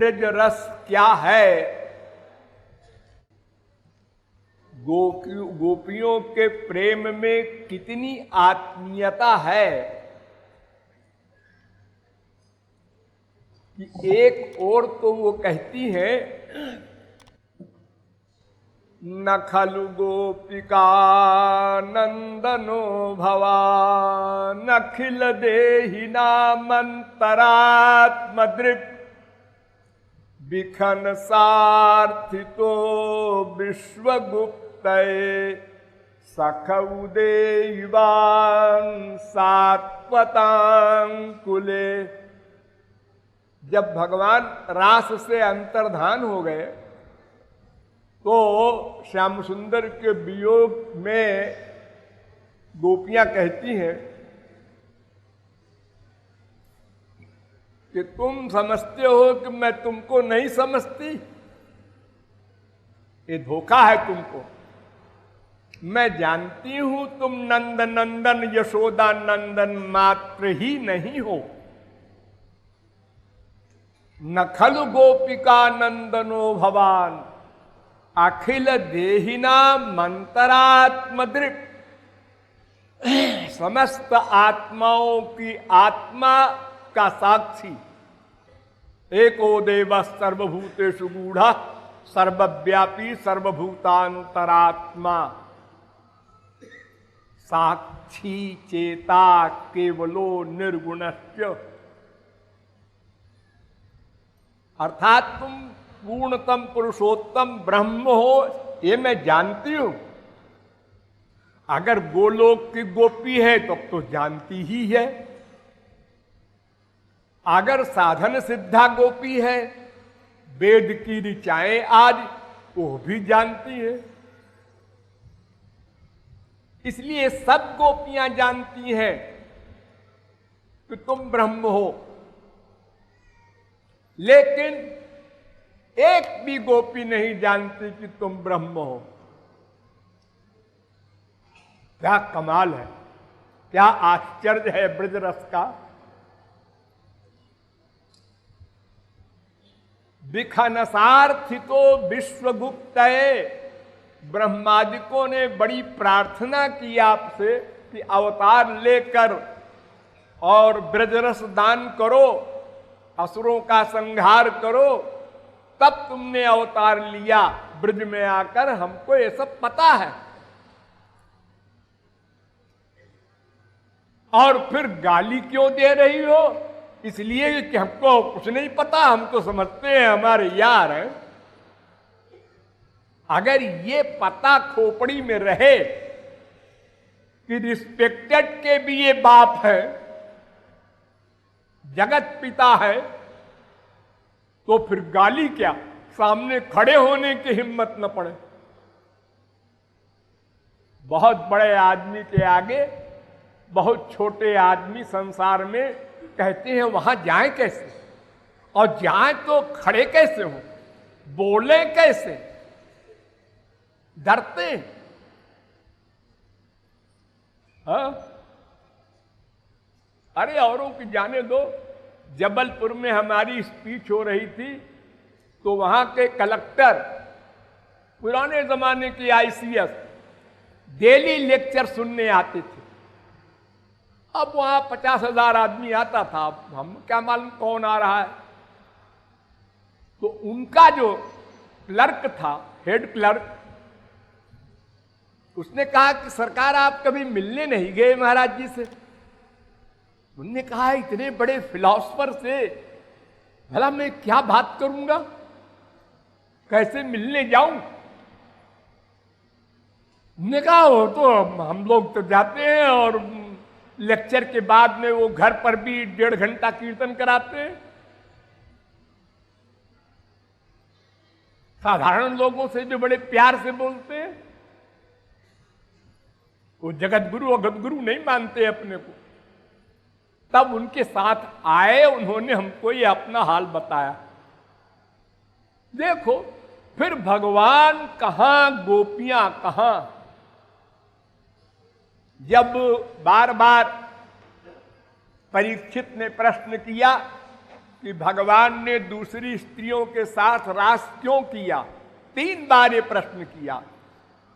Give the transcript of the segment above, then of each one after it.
ब्रज रस क्या है। गोपियों के प्रेम में कितनी आत्मीयता है कि एक और तो वो कहती है, न खलु गोपिका नंदनो भवान अखिल देहि नामंतरात्मदृक् बिखन सार्थितो विश्वगुप्त सखउ देवान सात्वतांकुले। जब भगवान रास से अंतर्धान हो गए तो श्याम सुंदर के वियोग में गोपियां कहती हैं कि तुम समझते हो कि मैं तुमको नहीं समझती, ये धोखा है तुमको। मैं जानती हूं तुम नंद नंदन यशोदा नंदन मात्र ही नहीं हो। न खलु गोपिका नंदनो भवान अखिल देहिना मंतरात्मदृक्। समस्त आत्माओं की आत्मा का साक्षी एको देव सर्वभूतेषु गूढ़ सर्वव्यापी सर्वभूतांतरात्मा साक्षी चेता केवलो निर्गुणस्य। अर्थात तुम पूर्णतम पुरुषोत्तम ब्रह्म हो, ये मैं जानती हूं। अगर गोलोक की गोपी है तो जानती ही है, अगर साधन सिद्धा गोपी है, वेद की ऋचाएं आज वो भी जानती है। इसलिए सब गोपियां जानती हैं कि तुम ब्रह्म हो, लेकिन एक भी गोपी नहीं जानती कि तुम ब्रह्म हो। क्या कमाल है, क्या आश्चर्य है ब्रज रस का। विखनसार्थितो विश्वगुप्त। ब्रह्मादिकों ने बड़ी प्रार्थना की आपसे कि अवतार लेकर और ब्रजरस दान करो, असुरों का संहार करो। तब तुमने अवतार लिया ब्रज में आकर, हमको ये सब पता है। और फिर गाली क्यों दे रही हो? इसलिए कि हमको कुछ नहीं पता, हमको समझते हैं हमारे यार हैं। अगर ये पता खोपड़ी में रहे कि रिस्पेक्टेड के भी ये बाप है, जगत पिता है, तो फिर गाली क्या, सामने खड़े होने की हिम्मत न पड़े। बहुत बड़े आदमी के आगे बहुत छोटे आदमी संसार में कहते हैं वहां जाएं कैसे, और जाएं तो खड़े कैसे हो, बोले कैसे, डरते हैं। हाँ? अरे औरों की जाने दो। जबलपुर में हमारी स्पीच हो रही थी तो वहां के कलेक्टर, पुराने जमाने के आईसीएस, डेली लेक्चर सुनने आते थे। अब वहां 50,000 आदमी आता था, हम क्या मालूम कौन आ रहा है। तो उनका जो क्लर्क था, हेड क्लर्क, उसने कहा कि सरकार आप कभी मिलने नहीं गए महाराज जी से। उन्होंने कहा इतने बड़े फिलॉसफर से भला मैं क्या बात करूंगा, कैसे मिलने जाऊं। उन्होंने कहा वो तो हम लोग तो जाते हैं और लेक्चर के बाद में वो घर पर भी 1.5 घंटा कीर्तन कराते हैं। साधारण लोगों से जो बड़े प्यार से बोलते हैं। वो जगत गुरु और गदगुरु नहीं मानते अपने को। तब उनके साथ आए, उन्होंने हमको ये अपना हाल बताया। देखो फिर भगवान कहां, गोपियां कहां। जब बार बार परीक्षित ने प्रश्न किया कि भगवान ने दूसरी स्त्रियों के साथ रास क्यों किया। 3 बार ये प्रश्न किया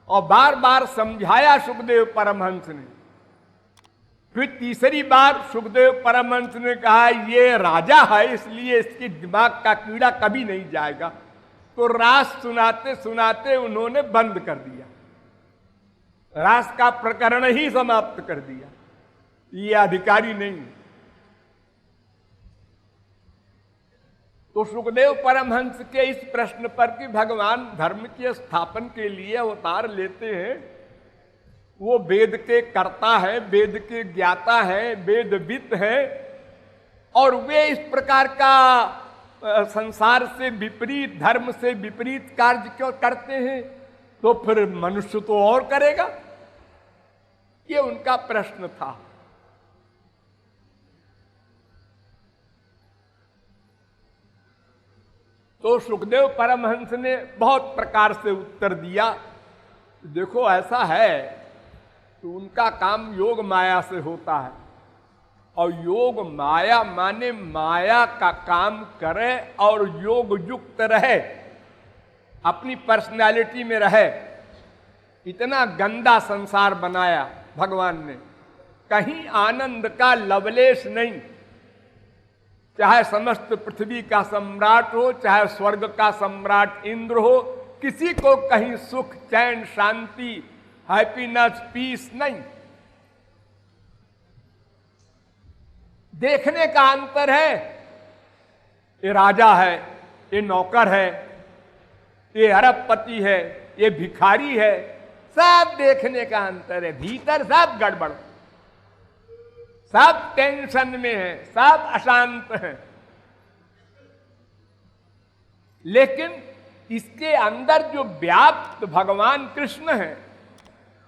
और बार बार समझाया सुखदेव परमहंस ने। फिर तीसरी बार सुखदेव परमहंस ने कहा ये राजा है इसलिए इसके दिमाग का कीड़ा कभी नहीं जाएगा। तो रास सुनाते सुनाते उन्होंने बंद कर दिया, रास का प्रकरण ही समाप्त कर दिया। ये अधिकारी नहीं। तो सुखदेव परमहंस के इस प्रश्न पर कि भगवान धर्म के स्थापन के लिए अवतार लेते हैं, वो वेद के कर्ता है, वेद के ज्ञाता है, वेदविद है, और वे इस प्रकार का संसार से विपरीत, धर्म से विपरीत कार्य क्यों करते हैं, तो फिर मनुष्य तो और करेगा। ये उनका प्रश्न था। तो सुखदेव परमहंस ने बहुत प्रकार से उत्तर दिया। देखो ऐसा है कि उनका काम योग माया से होता है, और योग माया माने माया का काम करे और योग युक्त रहे, अपनी पर्सनालिटी में रहे। इतना गंदा संसार बनाया भगवान ने, कहीं आनंद का लवलेश नहीं। चाहे समस्त पृथ्वी का सम्राट हो, चाहे स्वर्ग का सम्राट इंद्र हो, किसी को कहीं सुख, चैन, शांति, हैप्पीनेस, पीस नहीं। देखने का अंतर है, ये राजा है, ये नौकर है, ये अरबपति है, ये भिखारी है, सब देखने का अंतर है। भीतर सब गड़बड़, सब टेंशन में है, सब अशांत हैं। लेकिन इसके अंदर जो व्याप्त भगवान कृष्ण हैं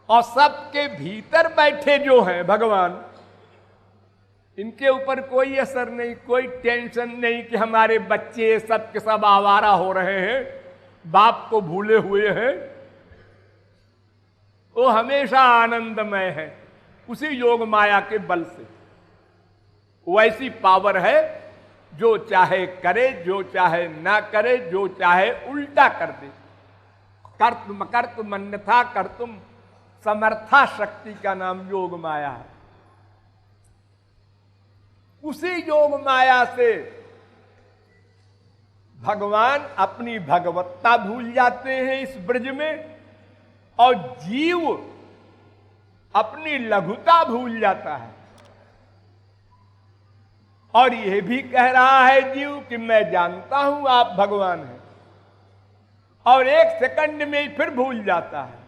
और सबके भीतर बैठे जो हैं भगवान, इनके ऊपर कोई असर नहीं, कोई टेंशन नहीं कि हमारे बच्चे सब के सब आवारा हो रहे हैं, बाप को भूले हुए हैं। वो हमेशा आनंदमय है, उसी योग माया के बल से। वैसी पावर है, जो चाहे करे, जो चाहे ना करे, जो चाहे उल्टा कर दे। कर्तुम कर्तुम अन्यथा कर्तुम समर्था शक्ति का नाम योग माया है। उसी योग माया से भगवान अपनी भगवत्ता भूल जाते हैं इस ब्रज में, और जीव अपनी लघुता भूल जाता है। और यह भी कह रहा है जीव कि मैं जानता हूं आप भगवान हैं, और 1 सेकंड में ही फिर भूल जाता है।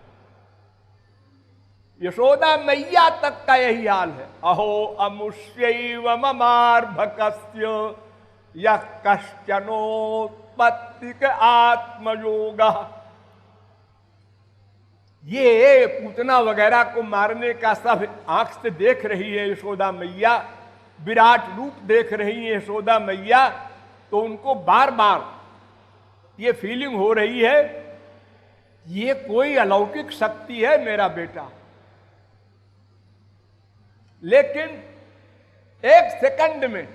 यशोदा मैया तक का यही हाल है। अहो अमुष्यैव ममार्भकस्य यः कश्चनोत्पत्तिक आत्मयोगः। ये पूतना वगैरह को मारने का सब आंख से देख रही है यशोदा मैया, विराट रूप देख रही है यशोदा मैया। तो उनको बार बार ये फीलिंग हो रही है, ये कोई अलौकिक शक्ति है मेरा बेटा। लेकिन 1 सेकंड में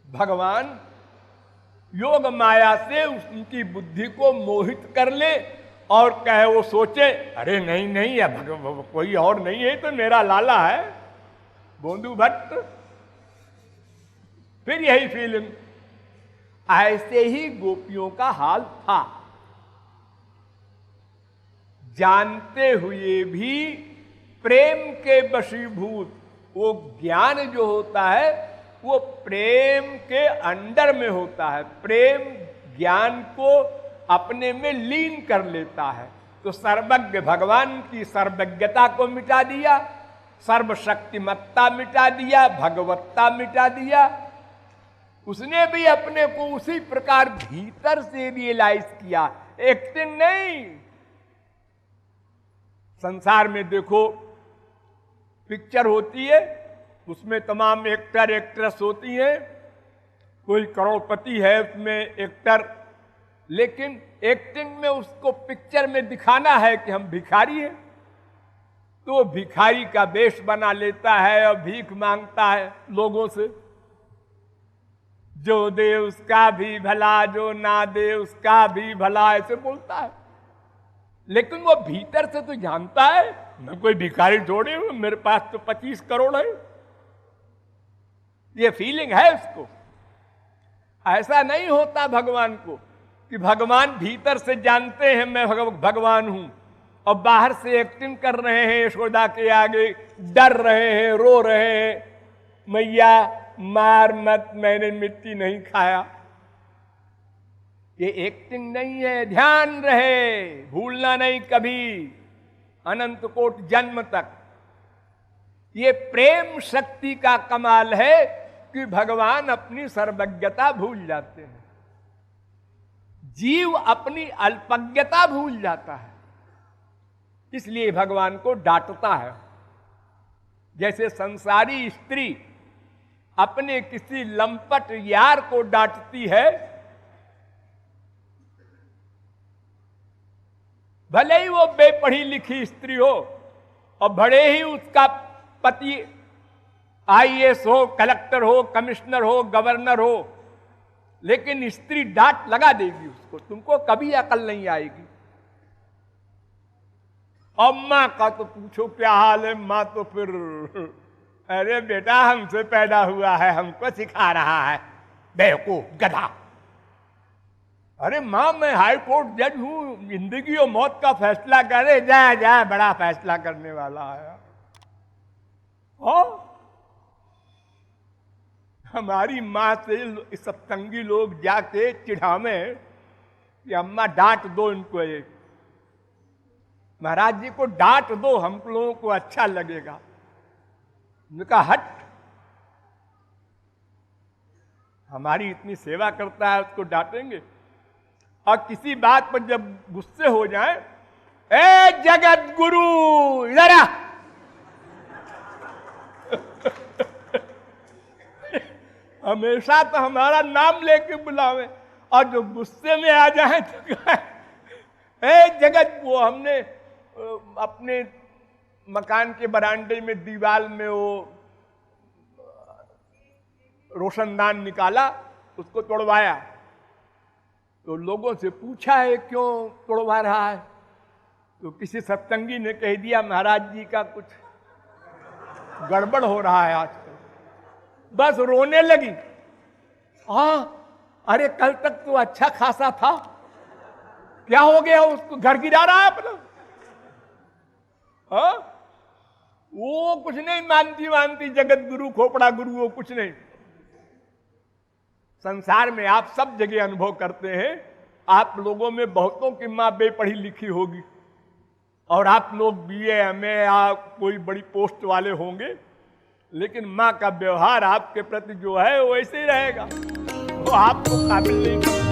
भगवान योग माया से उनकी बुद्धि को मोहित कर ले और कहे, वो सोचे अरे नहीं नहीं है कोई और नहीं है, तो मेरा लाला है बोंदू भट्ट। फिर यही फीलिंग। ऐसे ही गोपियों का हाल था, जानते हुए भी प्रेम के वशीभूत। वो ज्ञान जो होता है वो प्रेम के अंडर में होता है, प्रेम ज्ञान को अपने में लीन कर लेता है। तो सर्वज्ञ भगवान की सर्वज्ञता को मिटा दिया, सर्वशक्तिमत्ता मिटा दिया, भगवत्ता मिटा दिया। उसने भी अपने को उसी प्रकार भीतर से रियलाइज किया, एक्टिंग नहीं। संसार में देखो पिक्चर होती है, उसमें तमाम एक्टर एक्ट्रेस होती हैं, कोई करोड़पति है उसमें एक्टर, लेकिन एक्टिंग में उसको पिक्चर में दिखाना है कि हम भिखारी हैं। तो भिखारी का वेश बना लेता है और भीख मांगता है लोगों से। जो दे उसका भी भला, जो ना दे उसका भी भला, ऐसे बोलता है। लेकिन वो भीतर से तो जानता है मैं कोई भिखारी थोड़ी हूं, मेरे पास तो 25 करोड़ है। ये फीलिंग है उसको। ऐसा नहीं होता भगवान को कि भगवान भीतर से जानते हैं मैं भगवान हूं और बाहर से एक्टिंग कर रहे हैं यशोदा के आगे, डर रहे हैं, रो रहे हैं, मैया मार मत, मैंने मिट्टी नहीं खाया। ये एक्टिंग नहीं है, ध्यान रहे, भूलना नहीं कभी, अनंत कोट जन्म तक। ये प्रेम शक्ति का कमाल है कि भगवान अपनी सर्वज्ञता भूल जाते हैं, जीव अपनी अल्पज्ञता भूल जाता है, इसलिए भगवान को डांटता है। जैसे संसारी स्त्री अपने किसी लंपट यार को डांटती है, भले ही वो बेपढ़ी लिखी स्त्री हो और भले ही उसका पति आईएएस हो, कलेक्टर हो, कमिश्नर हो, गवर्नर हो, लेकिन स्त्री डांट लगा देगी उसको, तुमको कभी अकल नहीं आएगी। और मां का तो पूछो क्या हाल है, मां तो फिर अरे बेटा हमसे पैदा हुआ है, हमको सिखा रहा है, बेवकूफ गधा। अरे मां मैं हाई कोर्ट जज हूं, जिंदगी और मौत का फैसला करे, जा जा बड़ा फैसला करने वाला है। और हमारी मां से सत्संगी लोग जाके चिढ़ावे कि अम्मा डांट दो इनको, एक महाराज जी को डांट दो, हम लोगों को अच्छा लगेगा। उनका हट, हमारी इतनी सेवा करता है उसको डांटेंगे। और किसी बात पर जब गुस्से हो जाए, ए जगत गुरु इधर आ, हमेशा तो हमारा नाम लेके बुलावे, और जो गुस्से में आ जाए तो कहे ए जगत। वो हमने अपने मकान के बरामदे में दीवार में वो रोशनदान निकाला, उसको तोड़वाया, तो लोगों से पूछा है क्यों तोड़वा रहा है, तो किसी सत्संगी ने कह दिया महाराज जी का कुछ गड़बड़ हो रहा है आजकल। बस रोने लगी। हाँ अरे कल तक तो अच्छा खासा था, क्या हो गया, उसको घर गिरा रहा है अपना। हाँ वो कुछ नहीं मानती जगत गुरु खोपड़ा गुरु, वो कुछ नहीं। संसार में आप सब जगह अनुभव करते हैं, आप लोगों में बहुतों की मां बेपढ़ी लिखी होगी और आप लोग बीए एमए या कोई बड़ी पोस्ट वाले होंगे, लेकिन मां का व्यवहार आपके प्रति जो है वो ऐसे ही रहेगा, वो आपको काबिल नहीं।